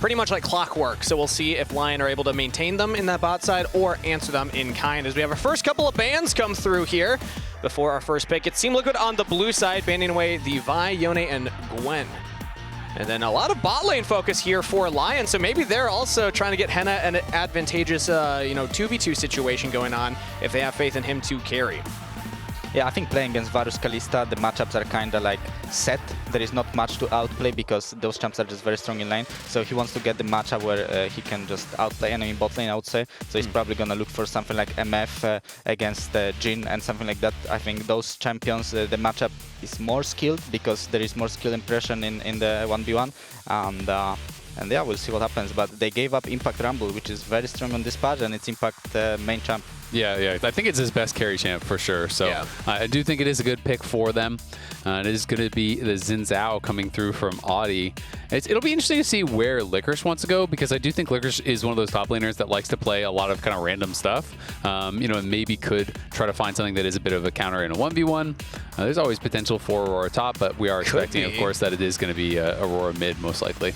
pretty much like clockwork. So we'll see if LYON are able to maintain them in that bot side or answer them in kind, as we have our first couple of bans come through here before our first pick. It's Team Liquid on the blue side, banning away the Vi, Yone, and Gwen. And then a lot of bot lane focus here for LYON, so maybe they're also trying to get Hena an advantageous, 2v2 situation going on if they have faith in him to carry. Yeah, I think playing against Varus Kalista, the matchups are kind of like set. There is not much to outplay because those champs are just very strong in lane. So he wants to get the matchup where he can just outplay enemy bot lane, I would say. So he's probably going to look for something like MF against Jhin and something like that. I think those champions, the matchup is more skilled because there is more skill impression in the 1v1. And yeah, we'll see what happens. But they gave up Impact Rumble, which is very strong on this patch, and it's Impact main champ. Yeah. I think it's his best carry champ for sure. So yeah. I do think it is a good pick for them. It is going to be the Zhao coming through from Oddie. It'll be interesting to see where Licorice wants to go, because I do think Licorice is one of those top laners that likes to play a lot of kind of random stuff. And maybe could try to find something that is a bit of a counter in a 1v1. There's always potential for Aurora top, but we are expecting, of course, that it is going to be Aurora mid most likely.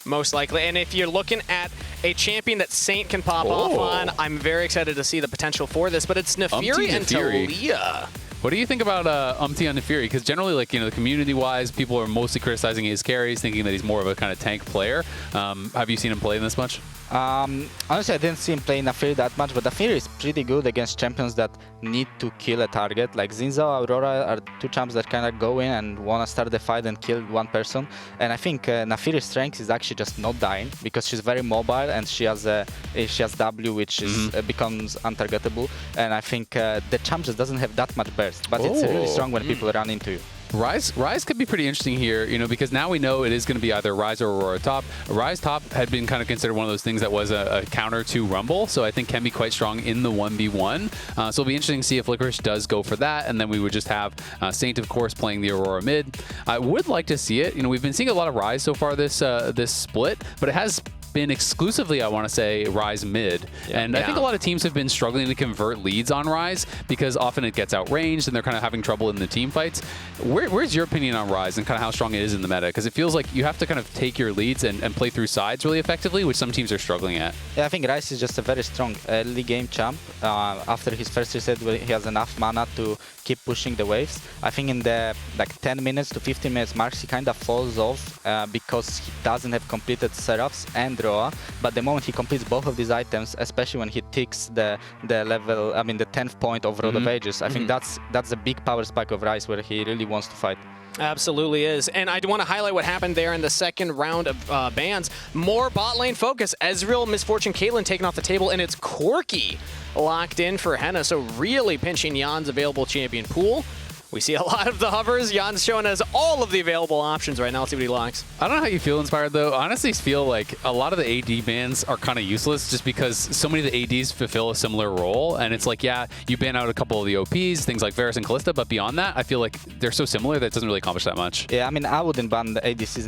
Most likely. And if you're looking at a champion that Saint can pop off on, I'm very excited to see the potential for this, but it's Naffiri and Taliyah. What do you think about Umti on Naffiri? Because generally, like, community-wise, people are mostly criticizing his carries, thinking that he's more of a kind of tank player. Have you seen him play this much? Honestly, I didn't see him play Naffiri that much, but Naffiri is pretty good against champions that need to kill a target. Like Zhao, Aurora are two champs that kind of go in and want to start the fight and kill one person. And I think Naffiri's strength is actually just not dying, because she's very mobile and she has W, which is becomes untargetable. And I think the champ just doesn't have that much burst, but it's really strong when people run into you. Ryze could be pretty interesting here, because now we know it is going to be either Ryze or Aurora top. Ryze top had been kind of considered one of those things that was a counter to Rumble, so I think can be quite strong in the 1v1. So it'll be interesting to see if Licorice does go for that, and then we would just have Saint, of course, playing the Aurora mid. I would like to see it. We've been seeing a lot of Ryze so far this split, but it has been exclusively, I want to say, Ryze mid. And I think a lot of teams have been struggling to convert leads on Ryze because often it gets outranged and they're kind of having trouble in the team fights. Where's your opinion on Ryze and kind of how strong it is in the meta? Because it feels like you have to kind of take your leads and play through sides really effectively, which some teams are struggling at. Yeah, I think Ryze is just a very strong early game champ. After his first reset, he has enough mana to keep pushing the waves. I think in the 10 minutes to 15 minutes marks, he kind of falls off because he doesn't have completed Seraphs and Roa. But the moment he completes both of these items, especially when he ticks the level, the 10th point of Road of Ages, I think that's a big power spike of Ryze where he really wants to fight. Absolutely is. And I want to highlight what happened there in the second round of bans. More bot lane focus. Ezreal, Misfortune, Caitlyn taken off the table, and it's Corki locked in for Hena. So really pinching Yeon's available champion pool. We see a lot of the hovers. Yeon's showing us all of the available options right now. Let's see what he locks. I don't know how you feel, Inspired, though. I honestly feel like a lot of the AD bans are kind of useless just because so many of the ADs fulfill a similar role. And it's like, yeah, you ban out a couple of the OPs, things like Varus and Kalista, but beyond that, I feel like they're so similar that it doesn't really accomplish that much. Yeah, I wouldn't ban the ADCs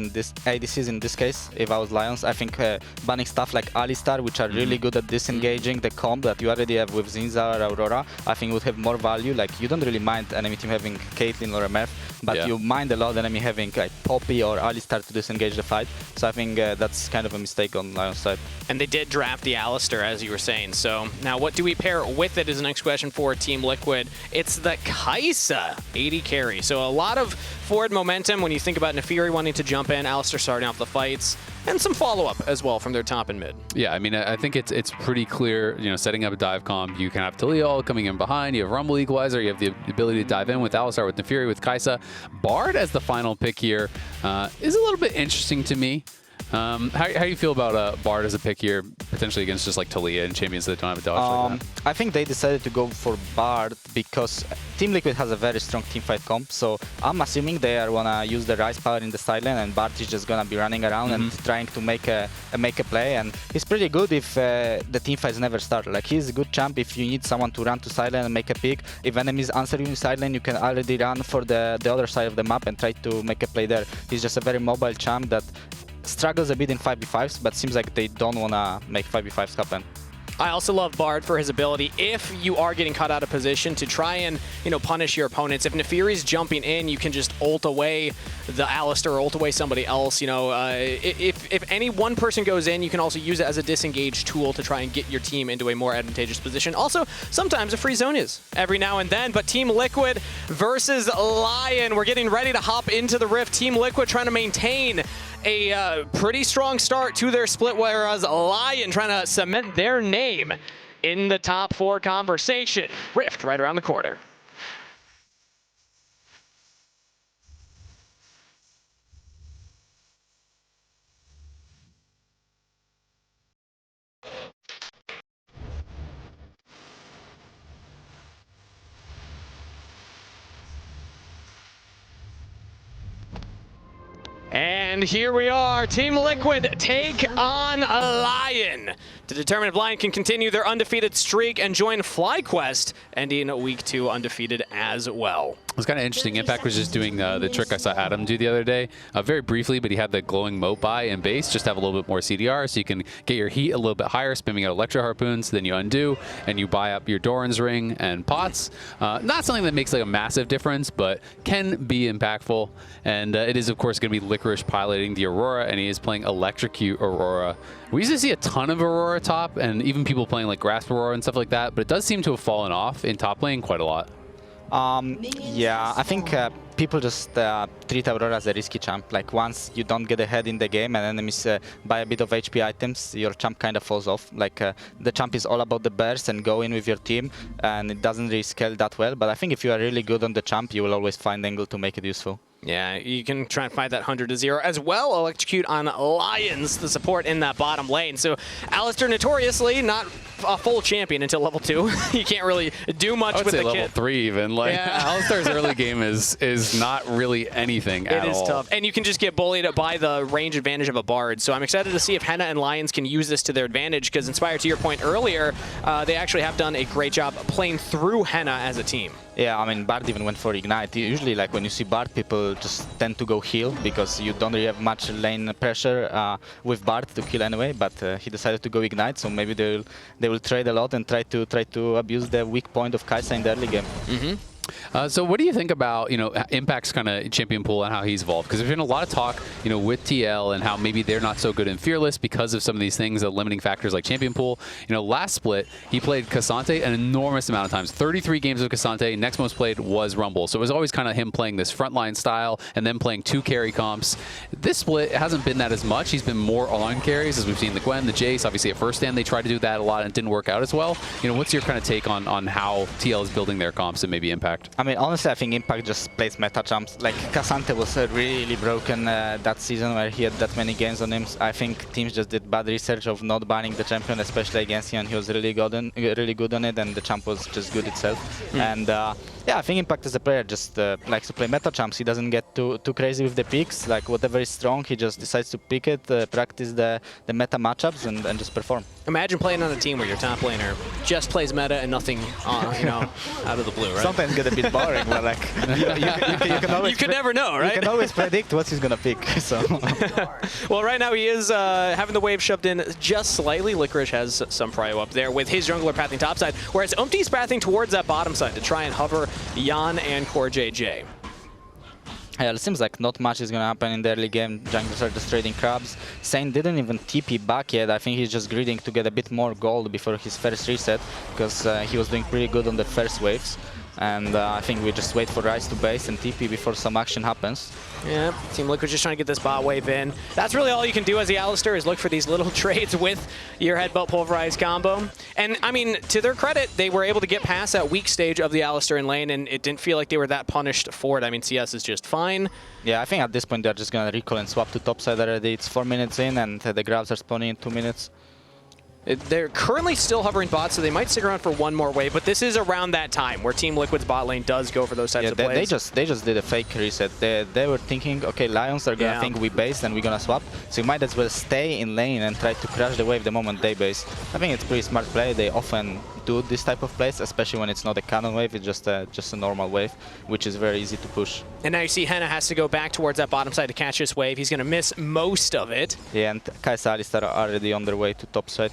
in this case if I was Lyonz. I think banning stuff like Alistar, which are really good at disengaging the comp that you already have with Zinza or Aurora, I think would have more value. Like, you don't really mind enemy team having Caitlyn or MF, but you mind a lot enemy having like Poppy or Alistar to disengage the fight. So I think that's kind of a mistake on Lyon's side. And they did draft the Alistar, as you were saying. So now what do we pair with it is the next question for Team Liquid. It's the Kaisa AD carry. So a lot of forward momentum when you think about Naffiri wanting to jump in, Alistar starting off the fights, and some follow-up as well from their top and mid. Yeah, I think it's pretty clear, setting up a dive comp, you can have Taliyah coming in behind, you have Rumble Equalizer, you have the ability to dive in with Alistar, with Naffiri, with Kaisa. Bard as the final pick here is a little bit interesting to me. How do you feel about Bard as a pick here, potentially against just like Taliyah and champions that don't have a dodge like that? I think they decided to go for Bard because Team Liquid has a very strong teamfight comp, so I'm assuming they are gonna use the Ryze power in the side lane, and Bard is just gonna be running around and trying to make a play, and he's pretty good if the teamfights never start. Like, he's a good champ if you need someone to run to side lane and make a pick. If enemies answer you in side lane, you can already run for the other side of the map and try to make a play there. He's just a very mobile champ that struggles a bit in 5v5s, but seems like they don't want to make 5v5s happen. I also love Bard for his ability, if you are getting caught out of position, to try and, punish your opponents. If Naffiri's jumping in, you can just ult away the Alistar or ult away somebody else. If if any one person goes in, you can also use it as a disengage tool to try and get your team into a more advantageous position. Also, sometimes a free zone is every now and then, but Team Liquid versus LYON. We're getting ready to hop into the Rift. Team Liquid trying to maintain a pretty strong start to their split, whereas LYON trying to cement their name in the top 4 conversation. Rift right around the corner. And here we are, Team Liquid take on LYON to determine if LYON can continue their undefeated streak and join FlyQuest, ending week 2 undefeated as well. It was kind of interesting. Impact was just doing the trick I saw Adam do the other day, very briefly, but he had the glowing moat buy in base, just to have a little bit more CDR, so you can get your heat a little bit higher, spamming out Electro Harpoons, then you undo, and you buy up your Doran's Ring and pots. Not something that makes like a massive difference, but can be impactful. And it is, of course, going to be Licorice piloting the Aurora, and he is playing Electrocute Aurora. We used to see a ton of Aurora top, and even people playing like Grasp Aurora and stuff like that, but it does seem to have fallen off in top lane quite a lot. Yeah, I think people just treat Aurora as a risky champ. Like once you don't get ahead in the game and enemies buy a bit of HP items, your champ kind of falls off. Like the champ is all about the burst and go in with your team, and it doesn't really scale that well. But I think if you are really good on the champ, you will always find angle to make it useful. Yeah, you can try and find that 100-0 as well. Electrocute on Lyonz, the support in that bottom lane. So Alistar notoriously not a full champion until level 2. You can't really do much with the kit. level 3 even. Like Alistar's early game is not really anything at all. It is tough. And you can just get bullied by the range advantage of a Bard. So I'm excited to see if Hena and Lyonz can use this to their advantage, because Inspired, to your point earlier, they actually have done a great job playing through Hena as a team. Yeah, I mean, Bard even went for Ignite. Usually, like, when you see Bard, people just tend to go heal because you don't really have much lane pressure with Bard to kill anyway, but he decided to go Ignite, so maybe they will trade a lot and try to abuse the weak point of Kaisa in the early game. So what do you think about, Impact's kind of champion pool and how he's evolved? Because there's been a lot of talk, with TL and how maybe they're not so good in Fearless because of some of these things, limiting factors like champion pool. Last split, he played Cassante an enormous amount of times. 33 games of Cassante. Next most played was Rumble. So it was always kind of him playing this frontline style and then playing 2 carry comps. This split hasn't been that as much. He's been more on carries, as we've seen the Gwen, the Jace. Obviously at first stand, they tried to do that a lot and it didn't work out as well. What's your kind of take on how TL is building their comps and maybe Impact? I mean, honestly, I think Impact just plays meta champs. Like, Cassante was really broken that season where he had that many games on him. I think teams just did bad research of not banning the champion, especially against him, and he was really good on it, and the champ was just good itself. And yeah, I think Impact as a player just likes to play meta champs. He doesn't get too crazy with the picks. Like, whatever is strong, he just decides to pick it, practice the meta matchups, and just perform. Imagine playing on a team where your top laner just plays meta and nothing, out of the blue, right? Sometimes get a bit boring, but like you can always never know, right? You can always predict what he's gonna pick. So. Well, right now he is having the wave shoved in just slightly. Licorice has some prio up there with his jungler pathing topside, whereas Umti's pathing towards that bottom side to try and hover Yeon and CoreJJ. Yeah, it seems like not much is going to happen in the early game. Junglers are just trading crabs. Saint didn't even TP back yet. I think he's just greeding to get a bit more gold before his first reset, because he was doing pretty good on the first waves. And I think we just wait for Ryze to base and TP before some action happens. Yeah, Team Liquid just trying to get this bot wave in. That's really all you can do as the Alistar, is look for these little trades with your Headbutt Pulverize combo. And I mean, to their credit, they were able to get past that weak stage of the Alistar in lane, and it didn't feel like they were that punished for it. I mean, CS is just fine. Yeah, I think at this point they're just going to recall and swap to topside already. It's 4 minutes in, and the grabs are spawning in 2 minutes. They're currently still hovering bots, so they might stick around for one more wave, but this is around that time where Team Liquid's bot lane does go for those types of plays. They just did a fake reset. They were thinking, okay, Lyonz are gonna think we base and we're gonna swap, so you might as well stay in lane and try to crash the wave the moment they base. I think it's pretty smart play. They often do this type of plays, especially when it's not a cannon wave, it's just a normal wave, which is very easy to push. And now you see Hena has to go back towards that bottom side to catch this wave. He's gonna miss most of it. Yeah, and Kaisa Alistar are already on their way to topside.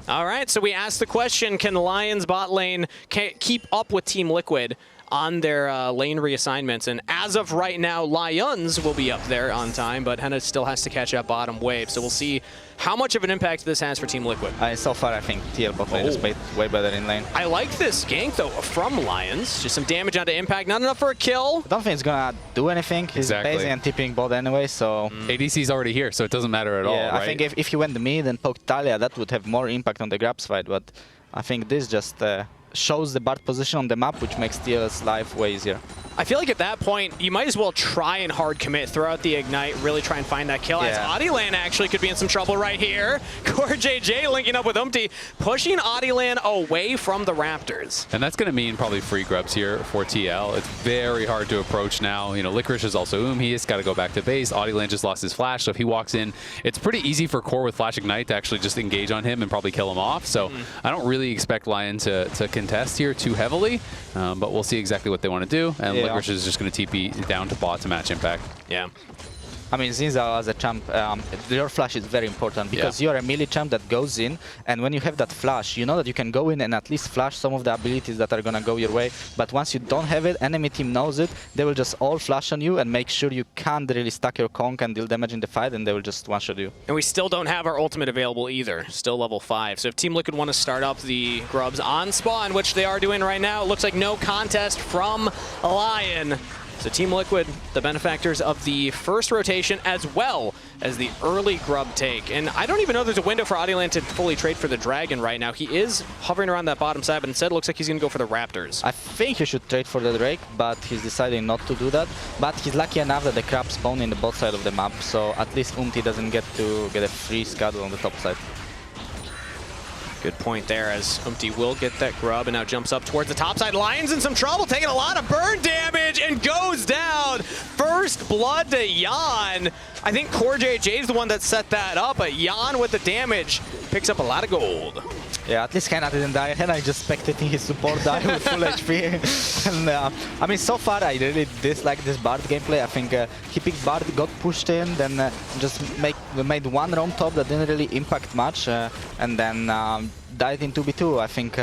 All right, so we asked the question, can Lyonz bot lane keep up with Team Liquid on their lane reassignments. And as of right now, Lyonz will be up there on time, but Hena still has to catch that bottom wave. So we'll see how much of an impact this has for Team Liquid. So far, I think TL bot lane is way better in lane. I like this gank, though, from Lyonz. Just some damage onto Impact. Not enough for a kill. I don't think it's going to do anything. He's basing and tipping bot anyway, so... ADC's already here, so it doesn't matter at all, right? I think if he went mid and poked Taliyah, that would have more impact on the grabs fight, but I think this just shows the Bard position on the map, which makes TL's life way easier. I feel like at that point, you might as well try and hard commit, throw out the Ignite, really try and find that kill. As Oddie actually could be in some trouble right here. CoreJJ linking up with Umti, pushing Oddie away from the Raptors. And that's going to mean probably free grubs here for TL. It's very hard to approach now. You know, Licorice is also He's got to go back to base. Oddie just lost his flash, so if he walks in, it's pretty easy for Core with Flash Ignite to actually just engage on him and probably kill him off. So I don't really expect LYON to contest here too heavily, but we'll see exactly what they want to do. And Licorice is just going to TP down to bot to match Impact. Yeah. I mean, Zhao as a champ, your flash is very important because you're a melee champ that goes in, and when you have that flash, you know that you can go in and at least flash some of the abilities that are going to go your way. But once you don't have it, enemy team knows it, they will just all flash on you and make sure you can't really stack your conk and deal damage in the fight, and they will just one-shot you. And we still don't have our ultimate available either, still level 5. So if Team Liquid want to start up the grubs on spawn, which they are doing right now, it looks like no contest from LYON. So Team Liquid, the benefactors of the first rotation as well as the early grub take. And I don't even know there's a window for Oddie to fully trade for the Dragon right now. He is hovering around that bottom side, but instead it looks like he's going to go for the Raptors. I think he should trade for the Drake, but he's deciding not to do that. But he's lucky enough that the crab spawn in the bot side of the map, so at least Umti doesn't get to get a free scuttle on the top side. Good point there, as Umti will get that grub and now jumps up towards the top side. LYON's in some trouble, taking a lot of burn damage and goes down. First blood to Yeon. I think CoreJJ is the one that set that up, but Yeon with the damage picks up a lot of gold. Yeah, at least Hena didn't die. Hena just spectating his support die with full HP. And I mean, so far I really dislike this Bard gameplay. I think he picked Bard, got pushed in, then just made one roam top that didn't really impact much, and then died in 2v2. I think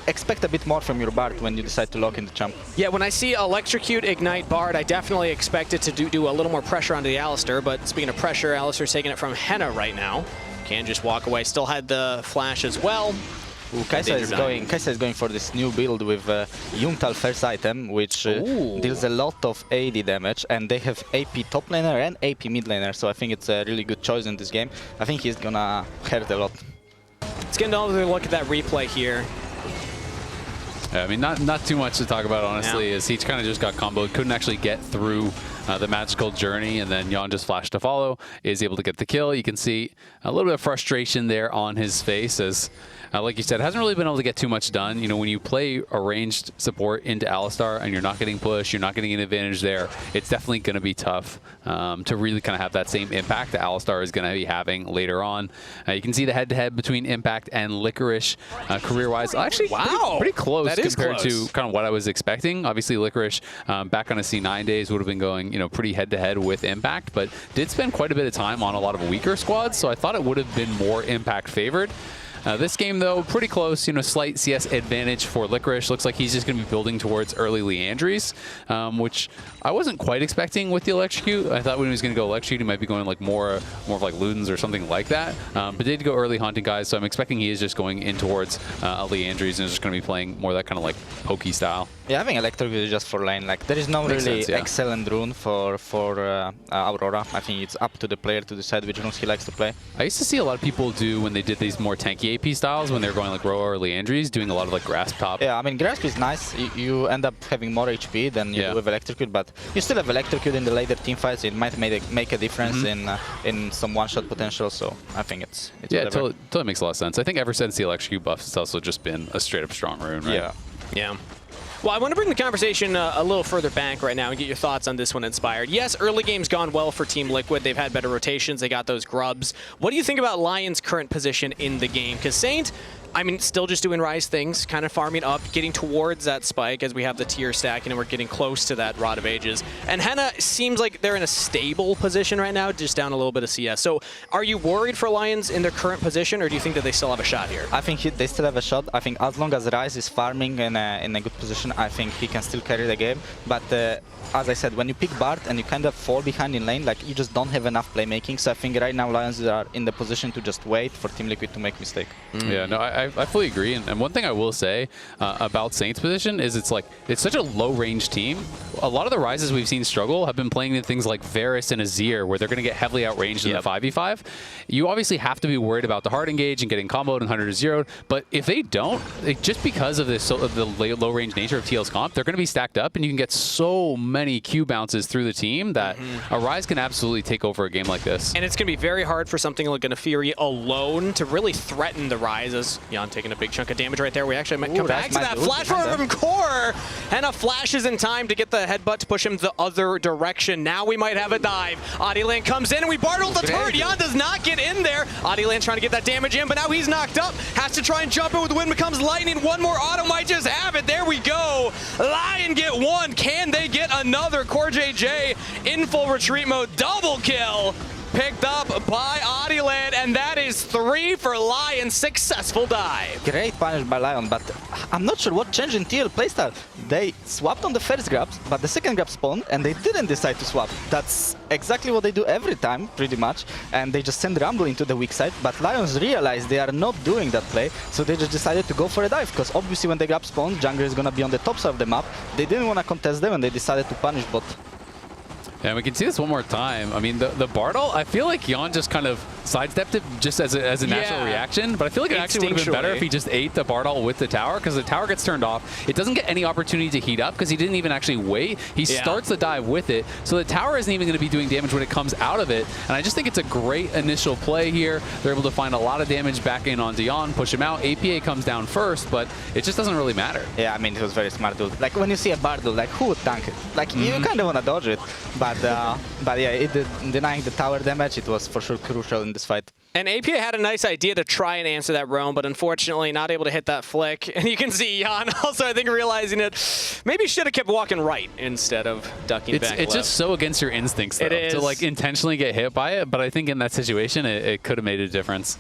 expect a bit more from your Bard when you decide to lock in the champ. Yeah, when I see Electrocute, Ignite, Bard, I definitely expect it to do a little more pressure onto the Alistar, but speaking of pressure, Alistar's taking it from Hena right now. Can just walk away, still had the flash as well. Ooh, Kaisa is going for this new build with Umtal first item, which deals a lot of AD damage, and they have AP top laner and AP mid laner, so I think it's a really good choice in this game. I think he's gonna hurt a lot. Let's get another look at that replay here. I mean, not too much to talk about, honestly, as he kind of just got comboed, couldn't actually get through the magical journey, and then Yeon just flashed to follow, is able to get the kill. You can see a little bit of frustration there on his face as, like you said, hasn't really been able to get too much done. You know, when you play a ranged support into Alistar and you're not getting pushed, you're not getting an advantage there, it's definitely going to be tough to really kind of have that same impact that Alistar is going to be having later on. You can see the head-to-head between Impact and Licorice career-wise. Actually, pretty close compared to kind of what I was expecting. Obviously, Licorice back on his C9 days would have been going, you know, pretty head-to-head with Impact, but did spend quite a bit of time on a lot of weaker squads, so I thought it would have been more Impact favored. This game, though, pretty close. You know, slight CS advantage for Licorice. Looks like he's just going to be building towards early Liandry's, which I wasn't quite expecting with the Electrocute. I thought when he was going to go Electrocute, he might be going like more of like Lyonz or something like that. But did go early Haunting guys, so I'm expecting he is just going in towards a Liandry's and is just going to be playing more that kind of like pokey style. Yeah, I think Electrocute is just for lane. Like, there is no really excellent rune for Aurora. I think it's up to the player to decide which runes he likes to play. I used to see a lot of people do when they did these more tanky AP styles, when they're going like Roa or Liandry's, doing a lot of like Grasp top. Yeah, I mean, Grasp is nice. You end up having more HP than you do with Electrocute, but you still have Electrocute in the later team fights. It might make a difference in some one-shot potential, so I think it's yeah, it totally makes a lot of sense. I think ever since the Electrocute buff, it's also just been a straight-up strong rune, right? Yeah. Well, I want to bring the conversation a little further back right now and get your thoughts on this one, Inspired. Yes, early game's gone well for Team Liquid. They've had better rotations. They got those grubs. What do you think about LYON's current position in the game? Because Saint I mean, still just doing Ryze things, kind of farming up, getting towards that spike as we have the tier stacking and we're getting close to that Rod of Ages. And Hena seems like they're in a stable position right now, just down a little bit of CS. So are you worried for Lyonz in their current position, or do you think that they still have a shot here? I think they still have a shot. I think as long as Ryze is farming in a good position, I think he can still carry the game. But as I said, when you pick Bard and you kind of fall behind in lane, like you just don't have enough playmaking. So I think right now Lyonz are in the position to just wait for Team Liquid to make mistake. Yeah, no, I fully agree. And one thing I will say about Saint's position is it's such a low-range team. A lot of the Ryzes we've seen struggle have been playing in things like Varus and Azir, where they're going to get heavily outranged in the 5v5. You obviously have to be worried about the hard engage and getting comboed and 100 to 0. But if they don't, just because of this of the low-range nature of TL's comp, they're going to be stacked up, and you can get so many Q bounces through the team that a Ryze can absolutely take over a game like this. And it's going to be very hard for something like a Naffiri alone to really threaten the Ryze, as Yeon taking a big chunk of damage right there. We actually might come back to that flash from Core. Hena flashes in time to get the headbutt to push him the other direction. Now we might have a dive. Oddie Land comes in and we bartled the turret. Yeon does not get in there. Oddie Land trying to get that damage in, but now he's knocked up. Has to try and jump in with the wind becomes lightning. One more auto might just have it. There we go. Lion get one. Can they get another? CoreJJ in full retreat mode. Double kill. Picked up by Oddie Land, and that is 3 for Lion. Successful dive. Great punish by Lion, but I'm not sure what changed in TL playstyle. They swapped on the first grabs, but the second grab spawned, and they didn't decide to swap. That's exactly what they do every time, pretty much, and they just send Rumble into the weak side, but Lyonz realized they are not doing that play, so they just decided to go for a dive, because obviously when the grab spawned, jungler is going to be on the top side of the map. They didn't want to contest them, and they decided to punish bot. Yeah, we can see this one more time. I mean, the Bartle, I feel like Yeon just kind of sidestepped it just as a natural reaction, but I feel like it actually would have been better if he just ate the Bartle with the tower, because the tower gets turned off. It doesn't get any opportunity to heat up because he didn't even actually wait. He starts the dive with it, so the tower isn't even going to be doing damage when it comes out of it, and I just think it's a great initial play here. They're able to find a lot of damage back in on Yeon, push him out. APA comes down first, but it just doesn't really matter. Yeah, I mean, it was very smart, dude. Like, when you see a Bartle, like, who would tank it? Like, you kind of want to dodge it, but yeah, denying the tower damage, it was for sure crucial in this fight. And APA had a nice idea to try and answer that roam, but unfortunately not able to hit that flick. And you can see Yeon also, I think, realizing it. Maybe should have kept walking right instead of ducking back left. It's just so against your instincts, though, to like intentionally get hit by it. But I think in that situation, it could have made a difference.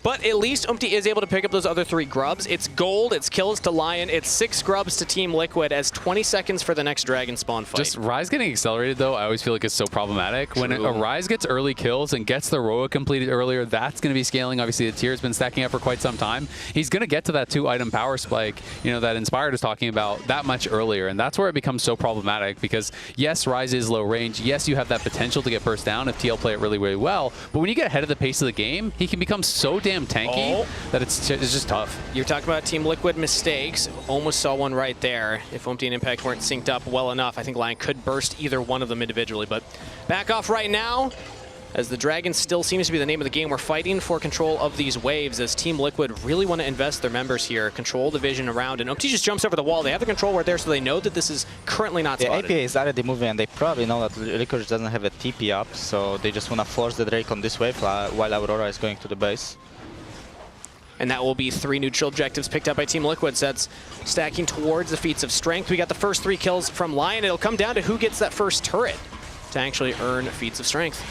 But at least Umti is able to pick up those other 3 grubs. It's gold, it's kills to Lion, it's 6 grubs to Team Liquid as 20 seconds for the next Dragon Spawn fight. Just Ryze getting accelerated, though, I always feel like it's so problematic. True. When a Ryze gets early kills and gets the Roa completed earlier, that's going to be scaling. Obviously, the tier has been stacking up for quite some time. He's going to get to that 2-item power spike, you know, that Inspired is talking about that much earlier, and that's where it becomes so problematic because, yes, Ryze is low range. Yes, you have that potential to get burst down if TL play it really, really well, but when you get ahead of the pace of the game, he can become so damn tanky that it's just tough. You're talking about Team Liquid mistakes. Almost saw one right there. If Umti and Impact weren't synced up well enough, I think Lion could burst either one of them individually. But back off right now, as the Dragon still seems to be the name of the game. We're fighting for control of these waves as Team Liquid really want to invest their members here, control the vision around, and Umti just jumps over the wall. They have the control right there, so they know that this is currently not spotted. The APA is already moving, and they probably know that Licorice doesn't have a TP up, so they just want to force the Drake on this wave while Aurora is going to the base. And that will be 3 neutral objectives picked up by Team Liquid. So that's stacking towards the feats of strength. We got the first 3 kills from Lion. It'll come down to who gets that first turret to actually earn feats of strength.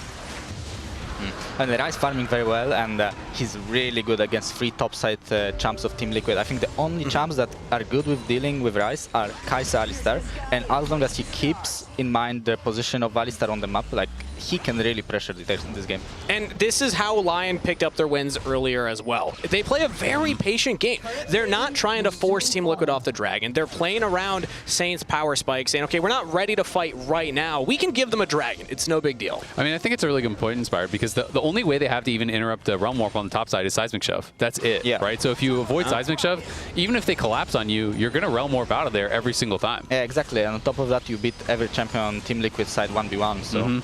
And Ryze farming very well, and he's really good against 3 topside champs of Team Liquid. I think the only champs that are good with dealing with Ryze are Kaisa, Alistar, and as long as he keeps in mind the position of Alistar on the map, like, he can really pressure the teams in this game. And this is how Lion picked up their wins earlier as well. They play a very patient game. They're not trying to force Team Liquid off the Dragon. They're playing around Saint's power spike, saying, okay, we're not ready to fight right now. We can give them a Dragon. It's no big deal. I mean, I think it's a really good point, Inspired, because the only way they have to even interrupt the Realm Warp on the top side is Seismic Shove. That's it, right? So if you avoid Seismic Shove, even if they collapse on you, you're going to Realm Warp out of there every single time. Yeah, exactly. And on top of that, you beat every champion on Team Liquid side 1v1, so...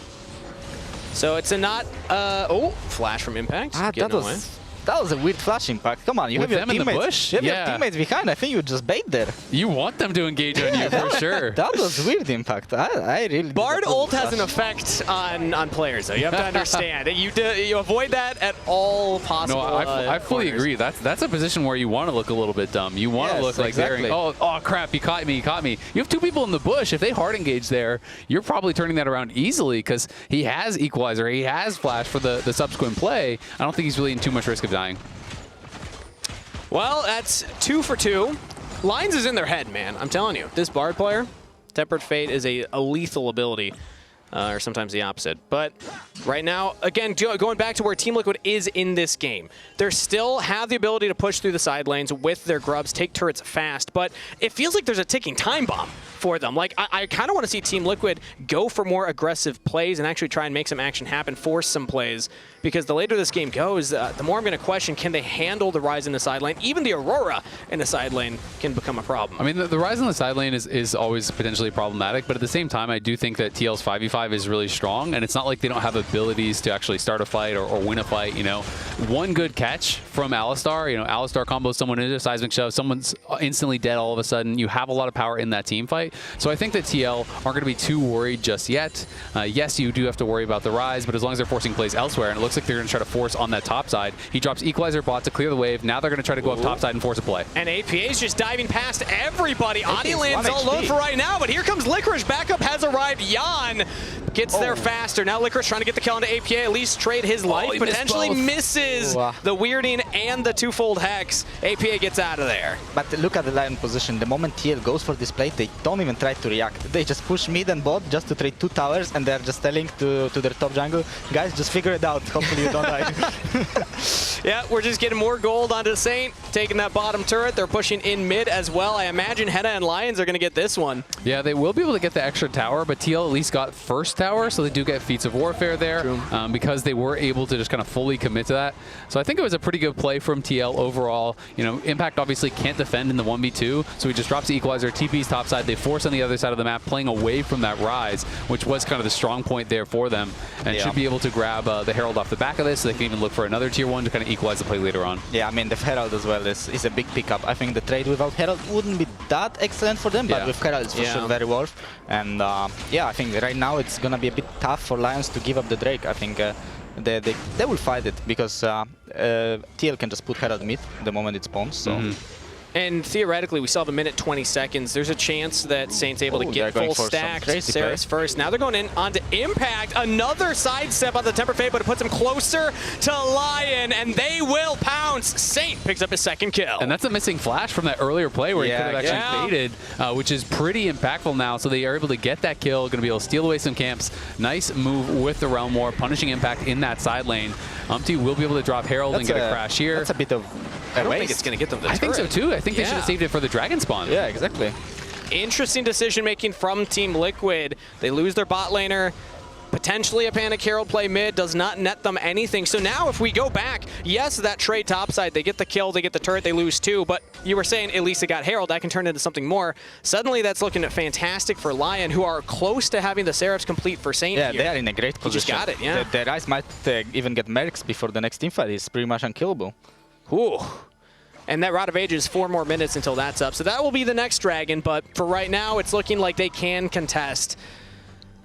So it's a not... oh, flash from Impact. That was That was a weird flash impact. Come on, you With have your them in the teammates. bush? You have Yeah. your teammates behind. I think you just bait there. You want them to engage on you for sure. That was weird impact. I really. Bard ult has an flash. effect on players, though. You have to understand. You avoid that at all possible. No, I fully corners. agree. That's a position where you want to look a little bit dumb. You want to Yes, look like exactly. they're, oh crap, he caught me, he caught me. You have two people in the bush. If they hard engage there, you're probably turning that around easily because he has equalizer, he has flash for the subsequent play. I don't think he's really in too much risk of dying. Well, that's 2 for 2. Lyonz is in their head, man. I'm telling you. This Bard player, Tempered Fate is a lethal ability. Or sometimes the opposite. But right now, again, going back to where Team Liquid is in this game, they still have the ability to push through the side lanes with their grubs, take turrets fast, but it feels like there's a ticking time bomb for them. Like, I kind of want to see Team Liquid go for more aggressive plays and actually try and make some action happen, force some plays, because the later this game goes, the more I'm going to question, can they handle the Ryze in the side lane? Even the Aurora in the side lane can become a problem. I mean, the Ryze in the side lane is always potentially problematic, but at the same time, I do think that TL's 5v5 is really strong, and it's not like they don't have abilities to actually start a fight or win a fight, you know. One good catch from Alistar, you know, Alistar combos someone into a seismic shove, someone's instantly dead all of a sudden. You have a lot of power in that team fight. So I think that TL aren't going to be too worried just yet. Yes, you do have to worry about the Ryze, but as long as they're forcing plays elsewhere, and it looks like they're going to try to force on that top side. He drops Equalizer bot to clear the wave. Now they're going to try to go up top side and force a play. And APA's just diving past everybody. Oddie lands all 1 low HP. for right now, but here comes Licorice. Backup has arrived. Yeon gets there faster. Now Licorice trying to get the kill into APA, at least trade his life. he missed Potentially both. misses Wow. the weirding and the twofold hex. APA gets out of there. But look at the Lion position. The moment TL goes for this play, they don't even try to react. They just push mid and bot just to trade 2 towers, and they're just telling to their top jungle, guys, just figure it out. Hopefully you don't die. Yeah, we're just getting more gold onto Saint, taking that bottom turret. They're pushing in mid as well. I imagine Hena and Lyonz are going to get this one. Yeah, they will be able to get the extra tower, but TL at least got first tower, so they do get feats of warfare there because they were able to just kind of fully commit to that. So I think it was a pretty good play from TL overall. You know, Impact obviously can't defend in the 1v2, so he just drops the Equalizer, TP's top side. They force on the other side of the map, playing away from that Ryze, which was kind of the strong point there for them, and should be able to grab the Herald off the back of this, so they can even look for another tier 1 to kind of equalize the play later on. Yeah, I mean, the Herald as well is a big pickup. I think the trade without Herald wouldn't be that excellent for them, but with Herald it's for sure very worth. And yeah, I think right now it's going to be a bit tough for Lyonz to give up the Drake. I think they will fight it because TL can just put Herald mid the moment it spawns. So. And theoretically, we still have 1:20. There's a chance that Saint's able to get full stack. Sarah's first. Now they're going in onto Impact. Another sidestep on the Temper Fate, but it puts them closer to Lion, and they will pounce. Saint picks up his second kill. And that's a missing flash from that earlier play where he could have actually baited, which is pretty impactful now. So they are able to get that kill, going to be able to steal away some camps. Nice move with the Realm War, punishing Impact in that side lane. Umti will be able to drop Herald and get a crash here. That's a bit of I don't think it's going to get them the turret. I think so too. I think they should have saved it for the Dragon Spawn. Yeah, exactly. Interesting decision making from Team Liquid. They lose their bot laner. Potentially a Panic Herald play mid does not net them anything. So now if we go back, yes, that trade topside, they get the kill, they get the turret, they lose 2, but you were saying at least they got Herald, that can turn into something more. Suddenly that's looking fantastic for Lion, who are close to having the Seraphs complete for Saint here. They are in a great position. He just got it, yeah. The Ryze might even get Mercs before the next teamfight. He's pretty much unkillable. Ooh. And that Rod of Ages, 4 more minutes until that's up. So that will be the next Dragon, but for right now, it's looking like they can contest.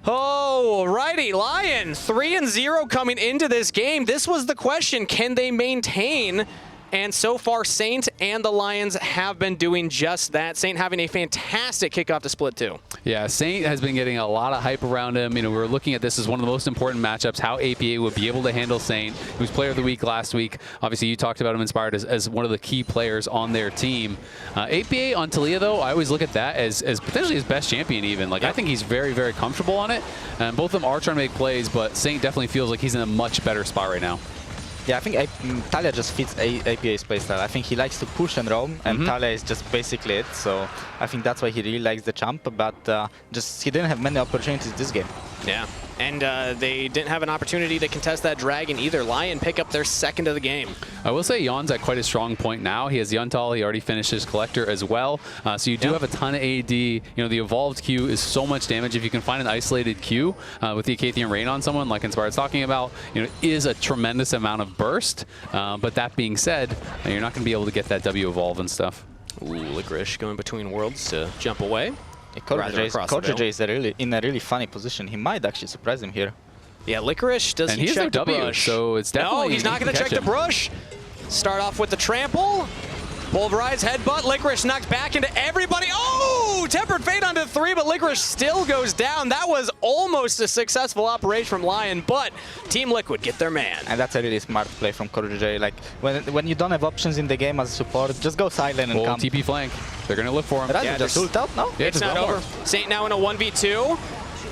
Oh, righty, Lion, 3-0 coming into this game. This was the question, can they maintain? And so far, Saint and the Lyonz have been doing just that. Saint having a fantastic kickoff to Split 2. Yeah, Saint has been getting a lot of hype around him. You know, we were looking at this as one of the most important matchups, how APA would be able to handle Saint. He was Player of the Week last week. Obviously, you talked about him inspired as one of the key players on their team. APA on Taliyah, though, I always look at that as potentially his best champion even. Like, I think he's very, very comfortable on it. And both of them are trying to make plays, but Saint definitely feels like he's in a much better spot right now. Yeah, I think Taliyah just fits APA's playstyle. I think he likes to push and roam, and Taliyah is just basically it. So I think that's why he really likes the champ, but just he didn't have many opportunities this game. Yeah. And they didn't have an opportunity to contest that dragon either. LYON pick up their second of the game. I will say Yeon's at quite a strong point now. He has Yuntal. He already finished his collector as well. So you do have a ton of AD. You know, the evolved Q is so much damage. If you can find an isolated Q with the Acathian Rain on someone, like Inspired's talking about, you know, is a tremendous amount of burst. But that being said, you're not going to be able to get that W evolve and stuff. Ooh, Licorice going between worlds to jump away. CoreJJ is in a really funny position. He might actually surprise him here. Yeah, Licorice doesn't check the brush. So it's definitely... No, he's not going to check the brush. Start off with the trample. Pulverize, headbutt. Licorice knocked back into everybody. Oh! Tempered Fate onto 3, but Licorice still goes down. That was almost a successful operation from LYON, but Team Liquid get their man. And that's a really smart play from CoreJJ. Like, when you don't have options in the game as a support, just go silent and come. TP flank. They're going to look for him. Ryze just ult out, no? Yeah, it's not over. Saint now in a 1v2.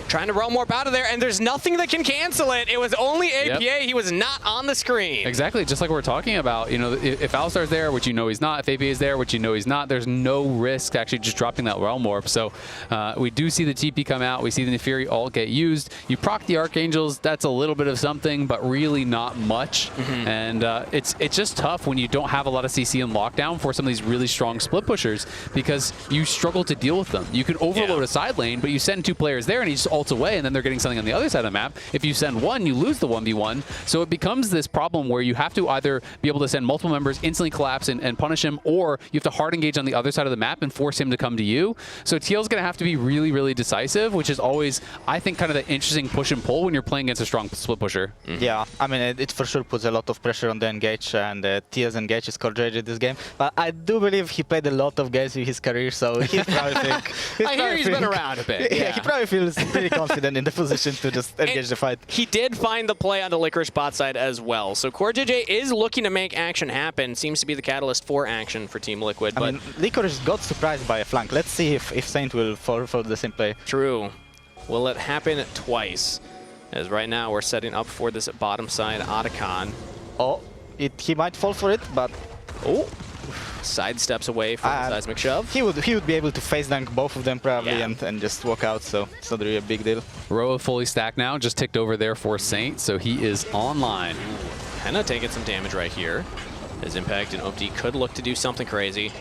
Trying to realm warp out of there, and there's nothing that can cancel it. It was only APA. Yep. He was not on the screen. Exactly, just like we're talking about. You know, if Alistar's there, which you know he's not, if APA is there, which you know he's not, there's no risk actually just dropping that realm warp. So we do see the TP come out. We see the Naffiri ult get used. You proc the Archangels, that's a little bit of something, but really not much. And it's just tough when you don't have a lot of CC in lockdown for some of these really strong split pushers because you struggle to deal with them. You can overload a side lane, but you send 2 players there and he just ults away, and then they're getting something on the other side of the map. If you send 1, you lose the 1v1. So it becomes this problem where you have to either be able to send multiple members, instantly collapse and punish him, or you have to hard engage on the other side of the map and force him to come to you. So TL's going to have to be really, really decisive, which is always, I think, kind of the interesting push and pull when you're playing against a strong split pusher. Yeah, I mean, it for sure puts a lot of pressure on the engage, and TL's engage is CoreJJ this game. But I do believe he played a lot of games in his career, so he's probably I hear he's been around a bit. Yeah, he probably feels pretty confident in the position to just engage the fight. He did find the play on the Licorice bot side as well. So CoreJJ is looking to make action happen. Seems to be the catalyst for action for Team Liquid. I mean, Licorice got surprised by a flank. Let's see if Saint will fall for the same play. True. Will it happen twice? As right now we're setting up for this bottom side Otacon. Oh, he might fall for it, but... Oh! Side steps away from the seismic shove. He would be able to face dunk both of them probably and just walk out, so it's not really a big deal. Roa fully stacked now, just ticked over there for Saint, so he is online. Hena taking some damage right here. His impact and Umti could look to do something crazy.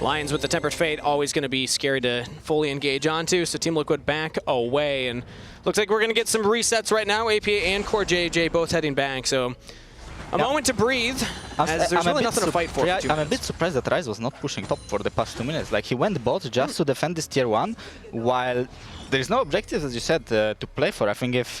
LYONz with the Tempered Fate, always going to be scary to fully engage onto, so Team Liquid back away, and looks like we're going to get some resets right now. APA and CoreJJ both heading back, so a moment to breathe, as there's really nothing to fight for. Yeah, I'm a bit surprised that Ryze was not pushing top for the past 2 minutes. Like, he went bot just to defend this tier 1, while there's no objectives, as you said, to play for. I think if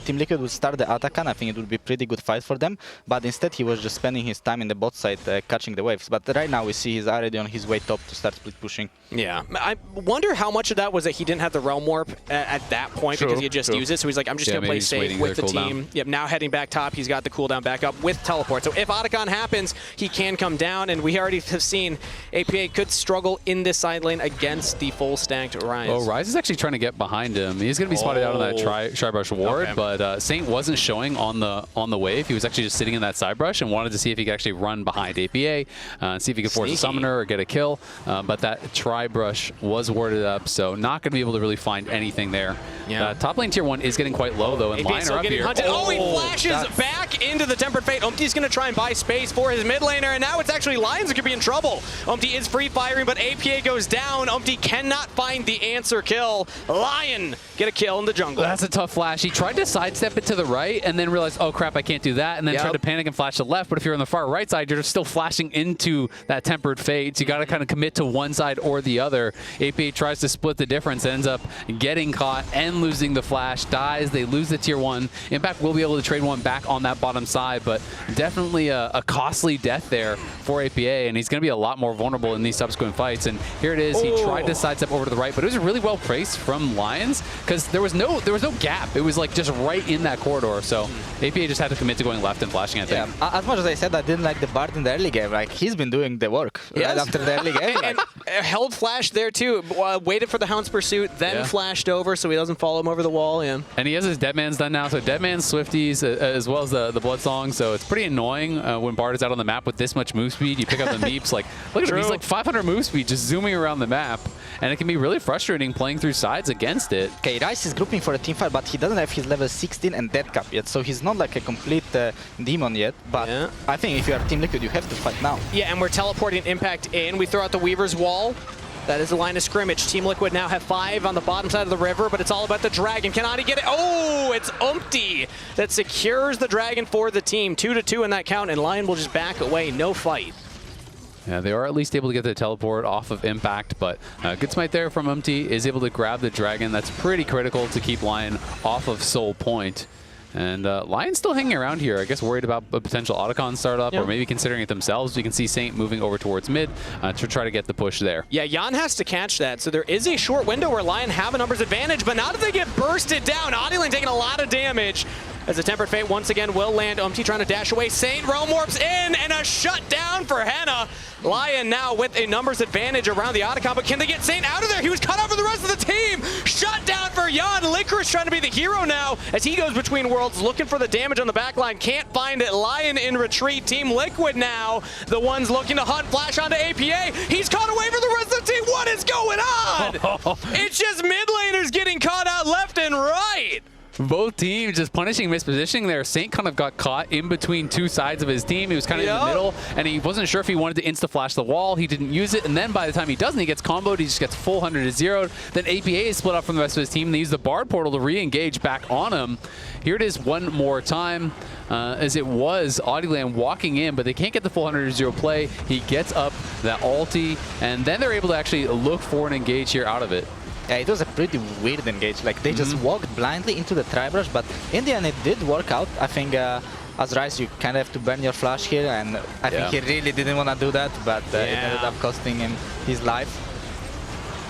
Team Liquid would start the Otacon, I think it would be a pretty good fight for them. But instead, he was just spending his time in the bot side catching the waves. But right now, we see he's already on his way top to start split pushing. Yeah, I wonder how much of that was that he didn't have the Realm Warp at that point because he had just used it. So he's like, I'm just going to play safe with the team. Yep, now heading back top, he's got the cooldown back up with teleport. So if Otacon happens, he can come down. And we already have seen APA could struggle in this side lane against the full stacked Ryze. Oh, Ryze is actually trying to get behind him. He's going to be spotted out on that Tri-Brush ward, but Saint wasn't showing on the wave. He was actually just sitting in that side brush and wanted to see if he could actually run behind APA and see if he could force a summoner or get a kill. But that Tri-Brush was warded up, so not going to be able to really find anything there. Yeah. Top lane tier 1 is getting quite low, though, and LYON are up here. Oh, he flashes back into the Tempered Fate. Umti's going to try and buy space for his mid laner, and now it's actually LYONz that could be in trouble. Umti is free firing, but APA goes down. Umti cannot find the answer kill. LYON get a kill in the jungle. That's a tough flash. He tried to sidestep it to the right and then realized, oh crap, I can't do that, and then tried to panic and flash to the left. But if you're on the far right side, you're still flashing into that Tempered Fate. So you got to kind of commit to one side or the other. APA tries to split the difference, ends up getting caught and losing the flash, dies. They lose the tier 1. Impact will be able to trade one back on that bottom side, but definitely a costly death there for APA, and he's going to be a lot more vulnerable in these subsequent fights. And here it is. He tried to sidestep over to the right, but it was really well placed from LYONz because there was no gap. It was like just right in that corridor. So APA just had to commit to going left and flashing, I think. Yeah. As much as I said I didn't like the Bard in the early game, like, he's been doing the work right after the early game. And held flash there too. Waited for the Hound's Pursuit, then flashed over so he doesn't follow him over the wall. And he has his Deadman's done now, so Deadman's, Swifties, as well as the Blood Song. So it's pretty annoying when Bard is out on the map with this much move speed. You pick up the Meeps, like, look at him, he's like 500 move speed just zooming around the map. and it can be really frustrating playing through sides against it. Okay, Ryze is grouping for a team fight, but he doesn't have his level 16 and dead cap yet, so he's not like a complete demon yet. But I think if you are Team Liquid, you have to fight now. Yeah, and we're teleporting Impact in. We throw out the Weaver's Wall. That is the line of scrimmage. Team Liquid now have 5 on the bottom side of the river, but it's all about the Dragon. Can Oddie get it? Oh, it's Umti that secures the Dragon for the team. 2-2 in that count, and LYON will just back away. No fight. Yeah, they are at least able to get the teleport off of Impact, but good smite there from Umti, is able to grab the Dragon. That's pretty critical to keep LYON off of Soul Point. And LYON's still hanging around here, I guess worried about a potential Otacon startup, or maybe considering it themselves. We can see Saint moving over towards mid to try to get the push there. Yeah, Yeon has to catch that, so there is a short window where LYON have a numbers advantage, but not if they get bursted down. Oddie Lane taking a lot of damage as the Tempered Fate once again will land. Umti trying to dash away. Saint roam warps in, and a shutdown for Hena. LYON now with a numbers advantage around the Otacon, but can they get Saint out of there? He was cut off for the rest of the team. Shut down for Yeon. Licorice trying to be the hero now as he goes between worlds, looking for the damage on the back line. Can't find it. LYON in retreat. Team Liquid now, the ones looking to hunt. Flash onto APA. He's caught away for the rest of the team. What is going on? It's just mid laners getting caught out left and right. Both teams just punishing mispositioning there. Saint kind of got caught in between two sides of his team. He was kind of in the middle, and he wasn't sure if he wanted to insta-flash the wall. He didn't use it, and then by the time he doesn't, he gets comboed. He just gets full 100 to 0. Then APA is split up from the rest of his team. They use the Bard portal to re-engage back on him. Here it is one more time, as it was Audie Land walking in, but they can't get the full 100 to 0 play. He gets up that ulti, and then they're able to actually look for an engage here out of it. Yeah, it was a pretty weird engage. Like, they just walked blindly into the Tri-Brush, but in the end, it did work out. I think as Ryze, you kind of have to burn your flash here, and I think he really didn't want to do that, but it ended up costing him his life.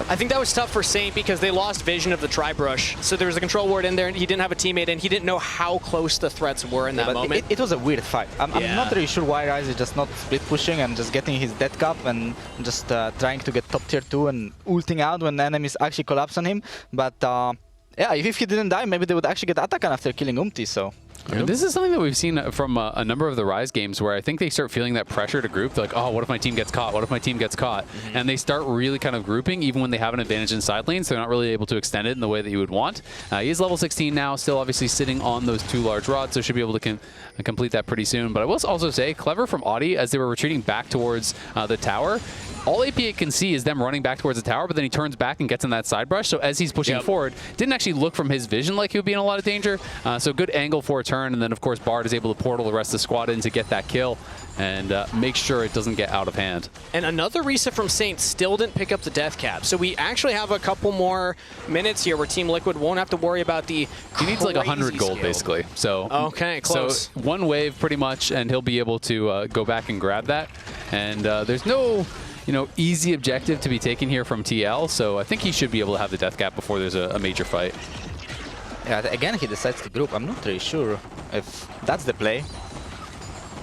I think that was tough for Saint because they lost vision of the Tri-Brush. So there was a control ward in there, and he didn't have a teammate, and he didn't know how close the threats were in that moment. It was a weird fight. I'm not really sure why Ryze is just not split pushing and just getting his death cap and just trying to get top tier 2 and ulting out when enemies actually collapse on him. But yeah, if he didn't die, maybe they would actually get Atakan after killing Umti, so... I mean, this is something that we've seen from a number of the Ryze games where I think they start feeling that pressure to group. They're like, oh, what if my team gets caught? What if my team gets caught? And they start really kind of grouping even when they have an advantage in side lanes. They're not really able to extend it in the way that you would want. He is level 16 now, still obviously sitting on those 2 large rods, so should be able to complete that pretty soon. But I will also say, clever from Oddie as they were retreating back towards the tower. All APA can see is them running back towards the tower, but then he turns back and gets in that side brush. So as he's pushing forward, didn't actually look from his vision like he would be in a lot of danger. So good angle for a turn, and then of course Bard is able to portal the rest of the squad in to get that kill and make sure it doesn't get out of hand. And another reset from Saint still didn't pick up the death cap. So we actually have a couple more minutes here where Team Liquid won't have to worry about the He needs like 100 gold basically. So okay, close. So one wave pretty much, and he'll be able to go back and grab that. And there's no easy objective to be taken here from TL, so I think he should be able to have the death cap before there's a major fight. Yeah, again, he decides to group. I'm not really sure if that's the play.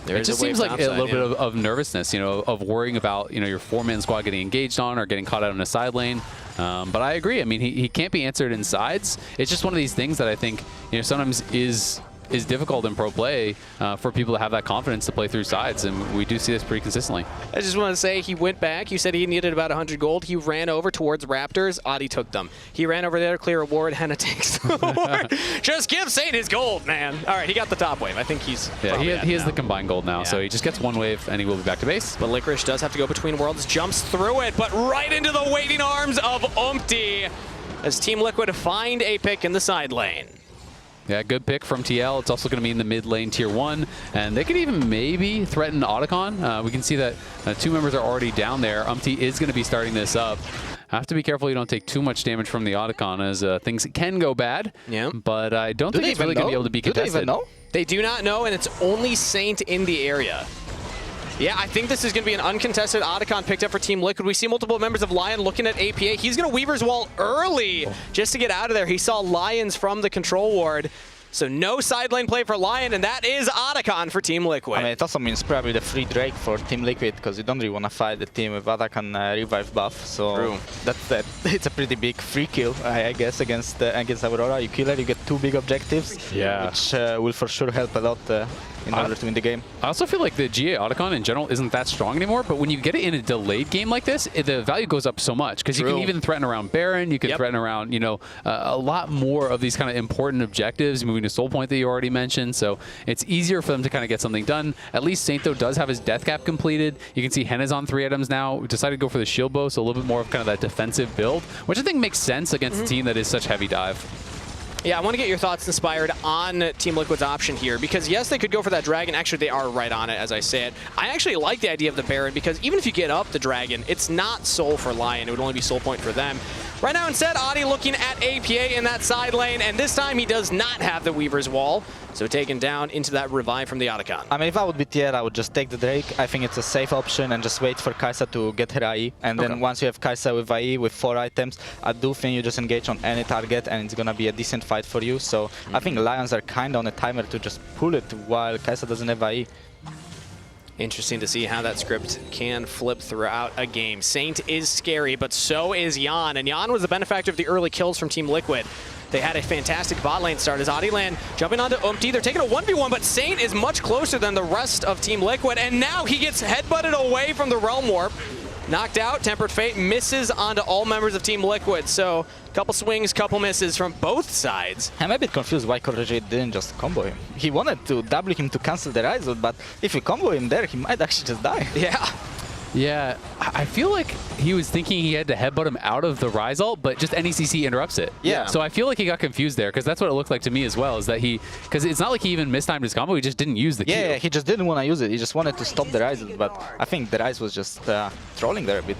It just seems like a little bit of nervousness, of worrying about, your 4-man squad getting engaged on or getting caught out in a side lane. But I agree. I mean, he can't be answered in sides. It's just one of these things that I think, sometimes is difficult in pro play for people to have that confidence to play through sides, and we do see this pretty consistently. I just want to say he went back. You said he needed about 100 gold. He ran over towards Raptors. Oddie took them. He ran over there to clear a ward. Hena takes the ward. Just give Saint his gold, man. All right, he got the top wave. I think he's he has the combined gold now, so he just gets 1 wave and he will be back to base. But Licorice does have to go between worlds, jumps through it, but right into the waiting arms of Umti as Team Liquid find a pick in the side lane. Yeah, good pick from TL. It's also going to be in the mid lane tier 1, and they could even maybe threaten Otacon. We can see that 2 members are already down there. Umti is going to be starting this up. Have to be careful you don't take too much damage from the Otacon, as things can go bad. Yeah. But I don't think it's really going to be able to be contested. Do they even know? They do not know, and it's only Saint in the area. Yeah, I think this is going to be an uncontested Otacon picked up for Team Liquid. We see multiple members of LYON looking at APA. He's going to Weaver's Wall early just to get out of there. He saw Lyonz from the control ward. So no side lane play for Lion, and that is Otacon for Team Liquid. I mean, it also means probably the free Drake for Team Liquid, because you don't really want to fight the team with Otacon revive buff. So True. that's it's a pretty big free kill, I guess, against Aurora. You kill her, you get 2 big objectives, which will for sure help a lot in order to win the game. I also feel like the GA Otacon in general isn't that strong anymore, but when you get it in a delayed game like this, the value goes up so much, because you can even threaten around Baron, you can threaten around, you know, a lot more of these kind of important objectives, moving to Soul Point that you already mentioned, so it's easier for them to kind of get something done. At least Saint, though, does have his death cap completed. You can see Hena's on 3 items now. We decided to go for the shield bow, so a little bit more of kind of that defensive build, which I think makes sense against a team that is such heavy dive. Yeah, I want to get your thoughts inspired on Team Liquid's option here, because yes, they could go for that dragon. Actually, they are right on it as I say it. I actually like the idea of the Baron, because even if you get up the dragon, it's not soul for Lion. It would only be soul point for them. Right now, instead, Oddie looking at APA in that side lane, and this time he does not have the Weaver's Wall, so taken down into that revive from the Otacon. I mean, if I would be TR, I would just take the Drake. I think it's a safe option and just wait for Kaisa to get her IE. And then once you have Kaisa with IE with 4 items, I do think you just engage on any target and it's gonna be a decent fight for you. So I think Lyonz are kind of on a timer to just pull it while Kaisa doesn't have IE. Interesting to see how that script can flip throughout a game. Saint is scary, but so is Yeon. And Yeon was the benefactor of the early kills from Team Liquid. They had a fantastic bot lane start as Oddie land jumping onto Umti. They're taking a 1v1, but Saint is much closer than the rest of Team Liquid. And now he gets headbutted away from the Realm Warp. Knocked out, Tempered Fate misses onto all members of Team Liquid. So couple swings, couple misses from both sides. I'm a bit confused why CoreJJ didn't just combo him. He wanted to double him to cancel the Ryze ult, but if you combo him there, he might actually just die. Yeah. Yeah, I feel like he was thinking he had to headbutt him out of the Ryze ult, but just NECC interrupts it. Yeah. So I feel like he got confused there, because that's what it looked like to me as well, is that because it's not like he even mistimed his combo, he just didn't use the Q. Yeah, he just didn't want to use it. He just wanted to stop the Ryze ult, but I think the Ryze was just trolling there a bit.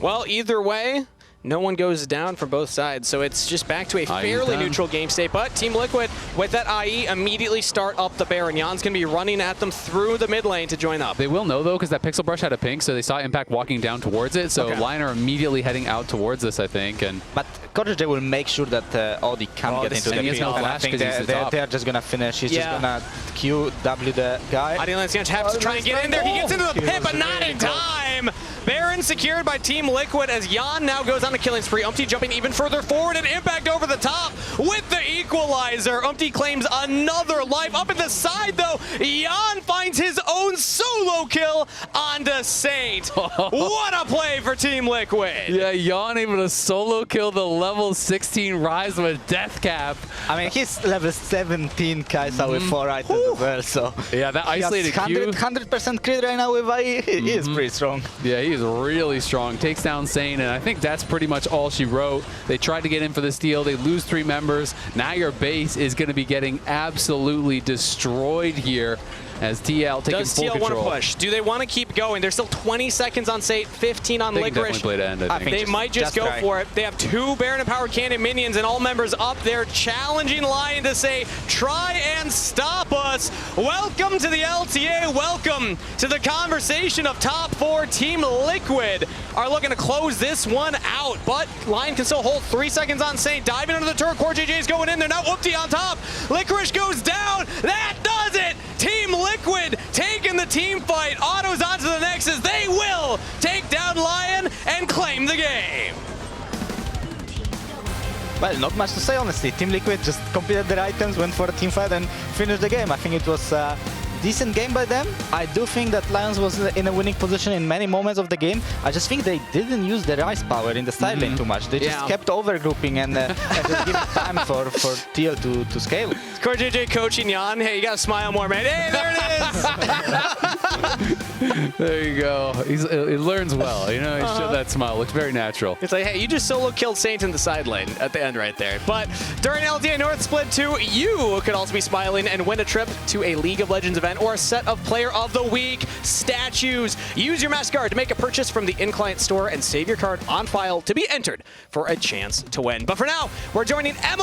Well, either way, no one goes down from both sides, so it's just back to a fairly neutral game state. But Team Liquid, with that IE, immediately start up the Baron. Yeon's going to be running at them through the mid lane to join up. They will know, though, because that Pixel Brush had a pink, so they saw Impact walking down towards it. So Lion are immediately heading out towards this, I think. But CoreJJ will make sure that Oddie can't get into the he has no flash because he's the top. They're just going to finish. He's just going to QW the guy. Oddie Land's going to have to try and get in there. He gets into the pit, but not in time. Baron secured by Team Liquid as Yeon now goes on a killing spree. Umti jumping even further forward and Impact over the top with the equalizer. Umti claims another life. Up in the side though, Yeon finds his own solo kill onto Saint. What a play for Team Liquid. Yeah, Yeon able to solo kill the level 16 Ryze with death cap. I mean, he's level 17 Kaisa with 4 items as well, so... Yeah, that isolated Q... 100% crit right now with IE. He is pretty strong. Yeah, he is really strong. Takes down Saint, and I think that's pretty much all she wrote. They tried to get in for the steal. They lose 3 members. Now your base is going to be getting absolutely destroyed here as TL taking Does full TL control. want to push? Do they want to keep going? There's still 20 seconds on Saint, 15 on Licorice. Definitely play to end, I think. They might just go for it. They have 2 Baron and Power Cannon minions and all members up there challenging Lion to say, try and stop us. Welcome to the LTA. Welcome to the conversation of top 4. Team Liquid are looking to close this one out, but Lion can still hold 3 seconds on Saint. Diving into the turret. CoreJJ is going in there. Now Umti on top. Licorice goes down. That does it. Team Liquid taking the team fight. Autos onto the Nexus. They will take down Lion and claim the game. Well, not much to say, honestly. Team Liquid just completed their items, went for a team fight, and finished the game. I think it was a decent game by them. I do think that Lyonz was in a winning position in many moments of the game. I just think they didn't use the Ryze power in the side lane too much. They just kept overgrouping and just giving time for TL to scale. CoreJJ coaching Yeon. Hey, you gotta smile more, man. Hey, there it is! There you go. He learns well. You know, he showed that smile. Looks very natural. It's like, hey, you just solo killed Saint in the side lane at the end right there. But during LTA North Split 2, you could also be smiling and win a trip to a League of Legends event or a set of Player of the Week statues. Use your MasterCard to make a purchase from the in-client store and save your card on file to be entered for a chance to win. But for now, we're joining Emily